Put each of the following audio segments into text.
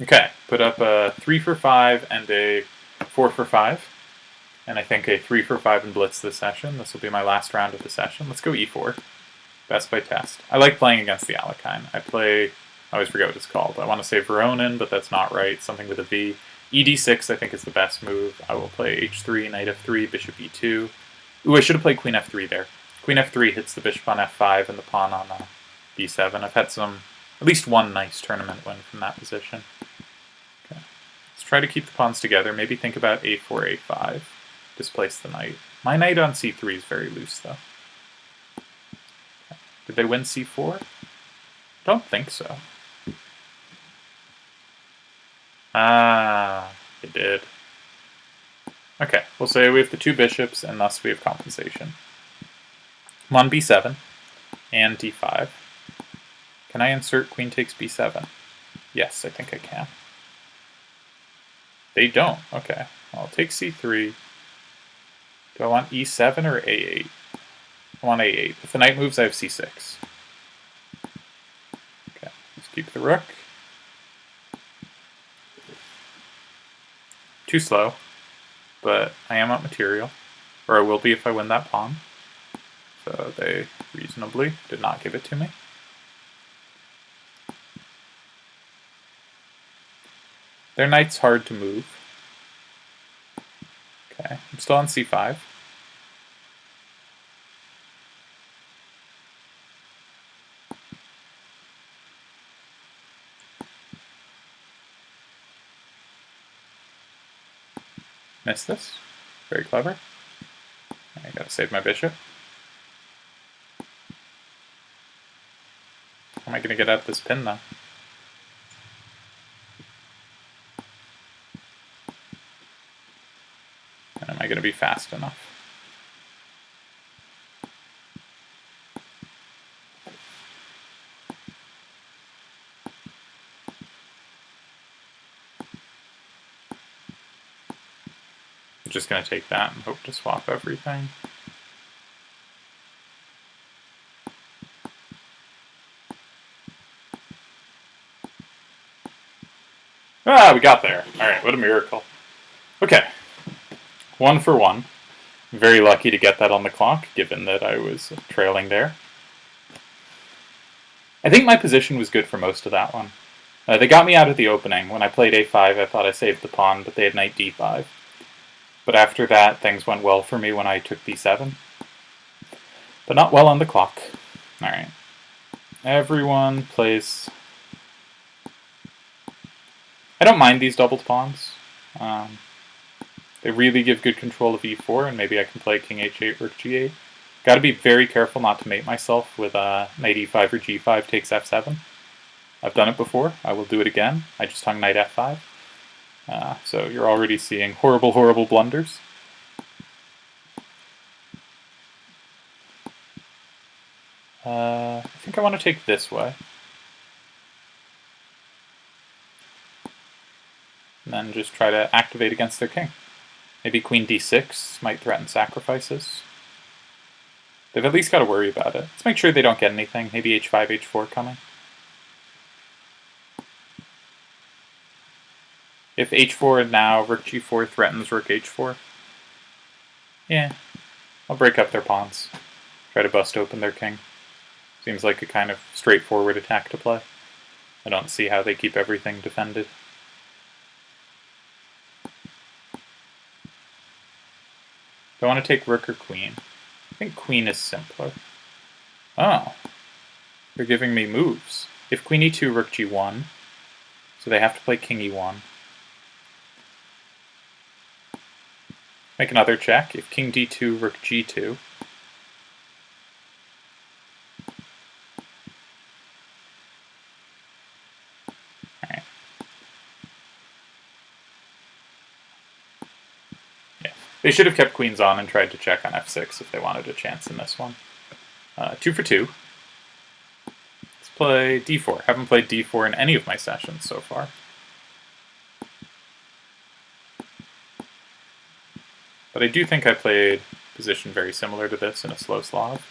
Okay, put up a 3 for 5 and a 4 for 5. And I think a 3 for 5 and blitz this session. This will be my last round of the session. Let's go e4. Best by test. I like playing against the Alekhine. I always forget what it's called. I want to say Veronin, but that's not right. Something with a V. ED6 I think is the best move. I will play h3, knight f3, bishop e2. Ooh, I should have played queen f3 there. Queen f3 hits the bishop on f5 and the pawn on b7. I've had at least one nice tournament win from that position. Okay. Let's try to keep the pawns together. Maybe think about a4, a5. Displace the knight. My knight on c3 is very loose, though. Okay. Did they win c4? Don't think so. Ah, they did. Okay, we'll say we have the two bishops, and thus we have compensation. I'm on b7 and d5. Can I insert queen takes b7? Yes, I think I can. They don't. Okay, I'll take c3. Do I want e7 or a8? I want a8. If the knight moves, I have c6. Okay, let's keep the rook. Too slow, but I am up material, or I will be if I win that pawn. So they reasonably did not give it to me. Their knight's hard to move. Okay, I'm still on c5. Missed this. Very clever. I gotta save my bishop. How am I gonna get out of this pin, though? And am I gonna be fast enough? I'm just gonna take that and hope to swap everything. Ah, we got there. Alright, what a miracle. Okay. 1 for 1. Very lucky to get that on the clock, given that I was trailing there. I think my position was good for most of that one. They got me out of the opening. When I played a5, I thought I saved the pawn, but they had knight d5. But after that, things went well for me when I took b7. But not well on the clock. Alright. Everyone plays... I don't mind these doubled pawns. They really give good control of e4, and maybe I can play king h8, rook g8. Got to be very careful not to mate myself with knight e5 or g5 takes f7. I've done it before. I will do it again. I just hung knight f5. So you're already seeing horrible, horrible blunders. I think I want to take this way. And then just try to activate against their king. Maybe queen d6 might threaten sacrifices. They've at least got to worry about it. Let's make sure they don't get anything. Maybe h5, h4 coming. If h4 now, rook g4 threatens rook h4. Yeah, I'll break up their pawns. Try to bust open their king. Seems like a kind of straightforward attack to play. I don't see how they keep everything defended. Do I want to take rook or queen? I think queen is simpler. Oh. They're giving me moves. If queen e2, rook g1. So they have to play king e1. Make another check. If king d2, rook g2. Alright. Yeah. They should have kept queens on and tried to check on f6 if they wanted a chance in this one. 2 for 2. Let's play d4. Haven't played d4 in any of my sessions so far. But I do think I played a position very similar to this in a slow Slav.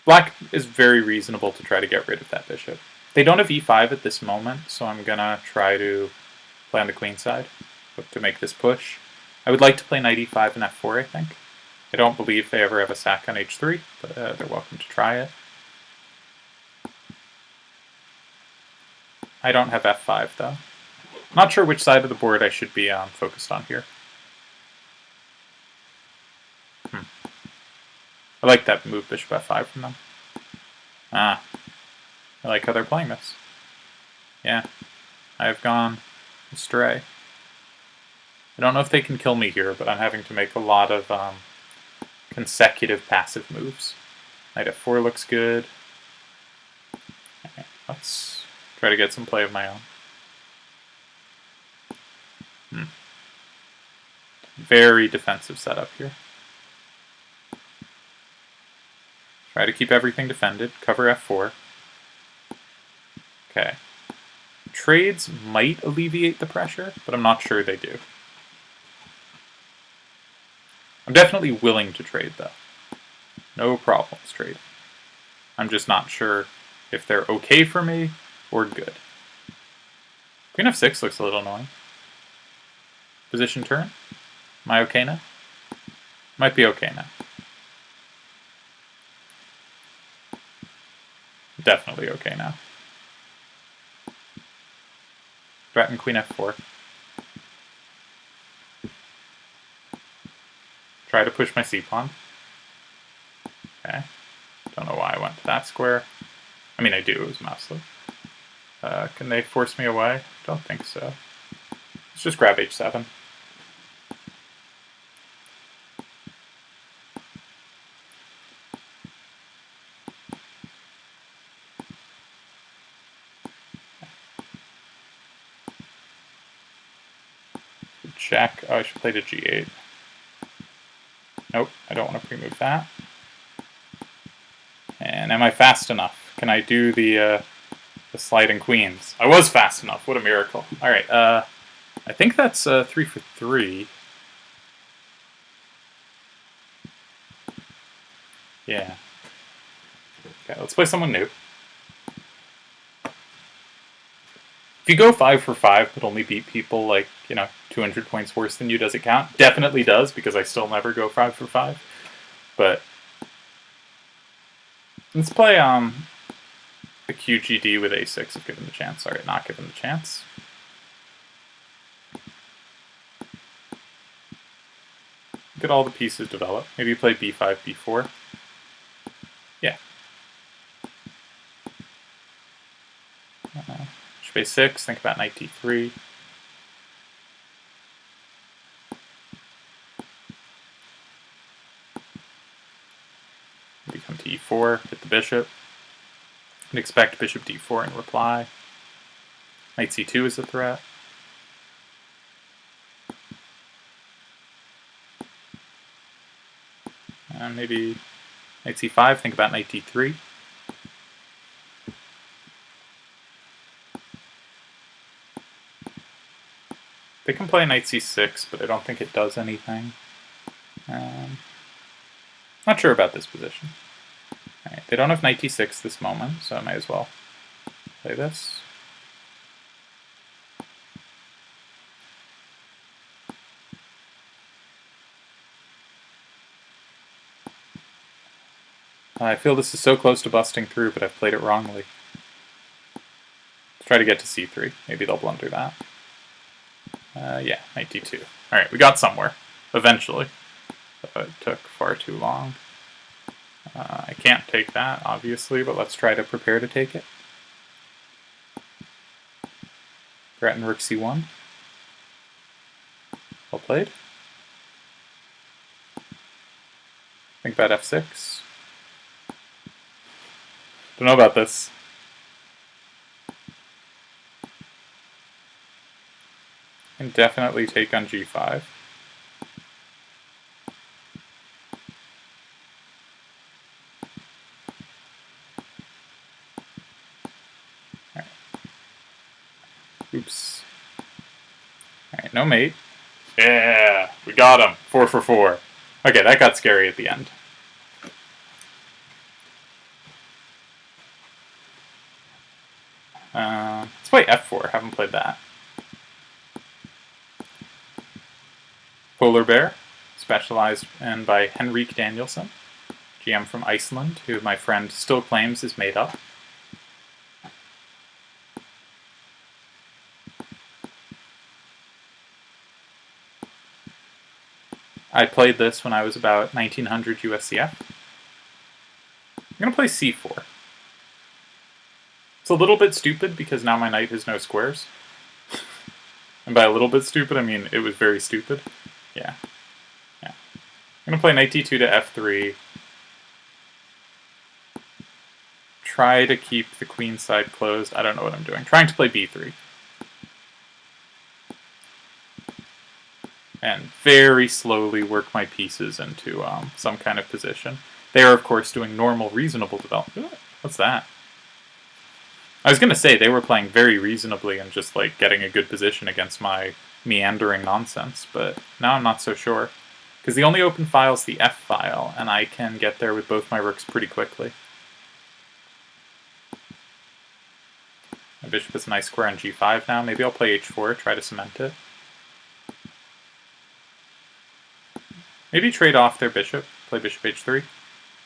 Black is very reasonable to try to get rid of that bishop. They don't have e5 at this moment, so I'm gonna try to play on the queen side, look to make this push. I would like to play knight e5 and f4, I think. I don't believe they ever have a sack on h3, but they're welcome to try it. I don't have f5, though. Not sure which side of the board I should be focused on here. I like that move bishop f5 from them. I like how they're playing this. Yeah, I have gone astray. I don't know if they can kill me here, but I'm having to make a lot of consecutive passive moves. Knight f4 looks good. Okay, let's try to get some play of my own. Very defensive setup here. Try to keep everything defended. Cover f4. Okay. Trades might alleviate the pressure, but I'm not sure they do. I'm definitely willing to trade, though. No problems trading. I'm just not sure if they're okay for me or good. Queen f6 looks a little annoying. Position turn. Am I okay now? Might be okay now. Definitely okay now. Threaten queen f4. Try to push my c-pawn. Okay. Don't know why I went to that square. I mean, I do, it was mouseless. Can they force me away? Don't think so. Let's just grab h7. Check. Oh, I should play to g8. Nope, I don't want to pre-move that. And am I fast enough? Can I do the sliding queens? I was fast enough. What a miracle. All right. I think that's 3 for 3. Yeah. Okay, let's play someone new. If you go 5 for 5 but only beat people like, 200 points worse than you, does it count? Definitely does, because I still never go 5 for 5. But let's play the QGD with a6 if given the chance. Sorry, not given the chance. Get all the pieces develop. Maybe play b5, b4. Yeah. Bishop a6, think about knight d3. Maybe come to e4, hit the bishop. And expect bishop d4 in reply. Knight c2 is a threat. And maybe knight c5, think about knight d3. They can play knight c6, but I don't think it does anything. Not sure about this position. Alright, they don't have knight d6 this moment, so I might as well play this. I feel this is so close to busting through, but I've played it wrongly. Let's try to get to c3. Maybe they'll blunder that. Yeah, knight d2. Alright, we got somewhere. Eventually. It took far too long. I can't take that, obviously, but let's try to prepare to take it. Threaten rook c1. Well played. Think about f6. Don't know about this. Can definitely take on g5. Alright. Oops. Alright, no mate. Yeah, we got him. 4 for 4. Okay, that got scary at the end. Haven't played that. Polar Bear, specialized in by Henrik Danielsson, GM from Iceland, who my friend still claims is made up. I played this when I was about 1900 USCF. I'm going to play c4. It's a little bit stupid because now my knight has no squares. And by a little bit stupid, I mean it was very stupid. Yeah. I'm going to play knight d2 to f3. Try to keep the queen side closed. I don't know what I'm doing. Trying to play b3. And very slowly work my pieces into some kind of position. They are, of course, doing normal, reasonable development. What's that? I was going to say they were playing very reasonably and just like getting a good position against my meandering nonsense, but now I'm not so sure. Because the only open file is the F file, and I can get there with both my rooks pretty quickly. My bishop is a nice square on g5 now. Maybe I'll play h4, try to cement it. Maybe trade off their bishop, play bishop h3,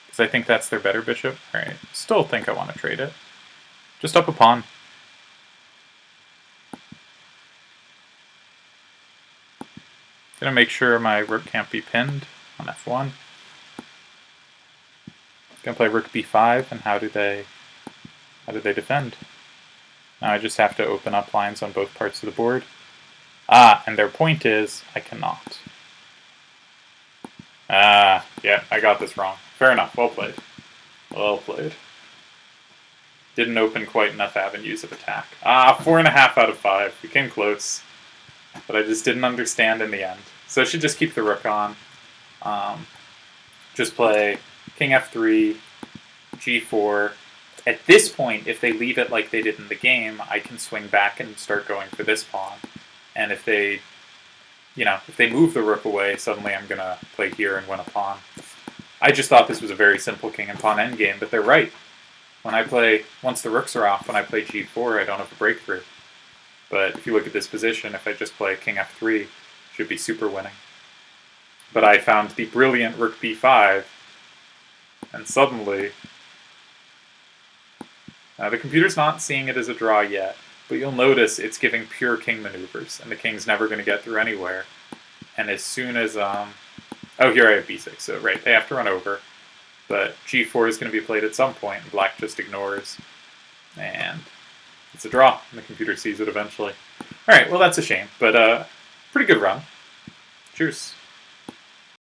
because I think that's their better bishop. Alright, still think I want to trade it. Just up a pawn. Gonna make sure my rook can't be pinned on f1. Gonna play rook b5, and how do they defend? Now I just have to open up lines on both parts of the board. And their point is, I cannot. Yeah, I got this wrong. Fair enough, well played. Well played. Didn't open quite enough avenues of attack. 4.5 out of 5. We came close. But I just didn't understand in the end. So I should just keep the rook on. Just play king f3, g4. At this point, if they leave it like they did in the game, I can swing back and start going for this pawn. And if they move the rook away, suddenly I'm going to play here and win a pawn. I just thought this was a very simple king and pawn endgame, but they're right. When I play, once the rooks are off, when I play g4, I don't have a breakthrough. But if you look at this position, if I just play king f3, it should be super winning. But I found the brilliant rook b5, and suddenly... the computer's not seeing it as a draw yet, but you'll notice it's giving pure king maneuvers, and the king's never going to get through anywhere. And as soon as, oh, here I have b6, so right, they have to run over. But g4 is going to be played at some point, and black just ignores. And it's a draw, and the computer sees it eventually. Alright, well that's a shame, but pretty good run. Cheers.